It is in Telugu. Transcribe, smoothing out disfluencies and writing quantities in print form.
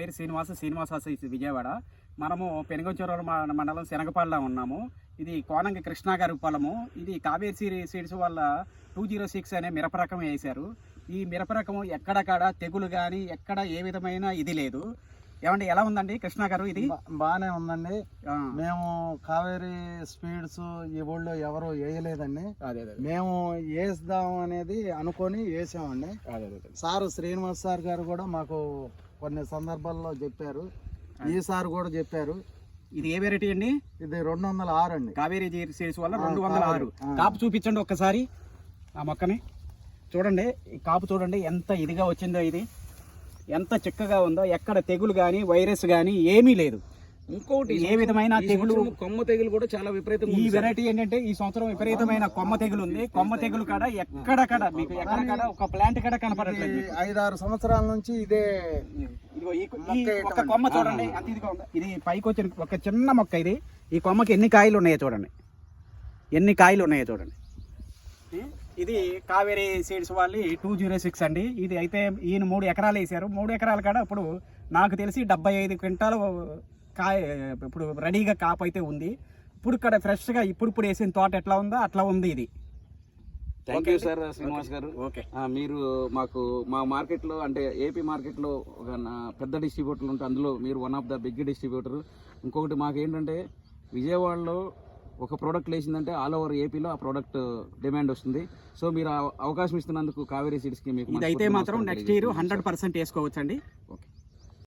పేరు శ్రీనివాస విజయవాడ. మనము పెనుగంచూరు మండలం శనగపాడులో ఉన్నాము. ఇది కోనంగి కృష్ణ గారి పొలము. ఇది కావేరి సీడ్స్ వాళ్ళ 206 అనే మిరప రకం వేశారు. ఈ మిరప రకం ఎక్కడక్కడ తెగులు కానీ ఎక్కడ ఏ విధమైన ఇది లేదు. ఏమండి, ఎలా ఉందండి కృష్ణ గారు? ఇది బాగానే ఉందండి. మేము కావేరి స్పీడ్స్ ఈ ఊళ్ళో ఎవరు వేయలేదండి. మేము వేద్దాం అనేది అనుకొని వేసామండి. సారు శ్రీనివాస్ సార్ గారు కూడా మాకు కొన్ని సందర్భాల్లో చెప్పారు, ఈసారి కూడా చెప్పారు. ఇది ఏ వెరైటీ అండి? ఇది 206 అండి. కావేరి సీడ్స్ వల్ల 206. కాపు చూపించండి ఒక్కసారి. ఆ మొక్కని చూడండి, ఈ కాపు చూడండి ఎంత ఇదిగా వచ్చిందో, ఇది ఎంత చిక్కగా ఉందో. ఎక్కడ తెగులు కానీ వైరస్ కానీ ఏమీ లేదు. ఇంకోటి ఏ విధమైన తెగులు, కొమ్మ తెగులు కూడా చాలా విపరీతంగా. ఈ వెరైటీ ఏంటంటే ఈ సంవత్సరం విపరీతమైన కొమ్మ తెగులు ఉంది. కొమ్మ తెగులు కాడ ఎక్కడక్కడ మీకు ఎక్కడక్కడ ఒక ప్లాంట్ కాడ కనపడట్లేదు. 5-6 సంవత్సరాల నుంచి ఇదే. ఇదిగో ఈ ఒక కొమ్మ చూడండి అంత ఇదిగా ఉంది. ఇది పైకి వచ్చిన ఒక చిన్న మొక్క. ఇది ఈ కొమ్మకి ఎన్ని కాయలు ఉన్నాయో చూడండి, ఎన్ని కాయలు ఉన్నాయో చూడండి. ఇది కావేరి సీడ్స్ వాళ్ళు 206 అండి. ఇది అయితే ఈయన 3 ఎకరాలు వేసారు. 3 ఎకరాల కాడ ఇప్పుడు నాకు తెలిసి 75 క్వింటాలు కాయ ఇప్పుడు రెడీగా కాపు అయితే ఉంది. ఇప్పుడు ఇక్కడ ఫ్రెష్గా ఇప్పుడు వేసిన తోట ఎట్లా ఉందో అట్లా ఉంది ఇది. థ్యాంక్ యూ సార్ శ్రీనివాస్ గారు. ఓకే, మీరు మాకు మా మార్కెట్లో అంటే ఏపీ మార్కెట్లో ఒక పెద్ద డిస్ట్రిబ్యూటర్లు ఉంటే అందులో మీరు one of the big distributor. ఇంకొకటి మాకు ఏంటంటే విజయవాడలో ఒక ప్రోడక్ట్ వేసిందంటే ఆల్ ఓవర్ ఏపీలో ఆ ప్రోడక్ట్ డిమాండ్ వస్తుంది. సో మీరు అవకాశం ఇస్తున్నందుకు కావేరి సీడ్స్కి మీకు ఇదైతే మాత్రం నెక్స్ట్ ఇయర్ 100% వేసుకోవచ్చండి. ఓకే.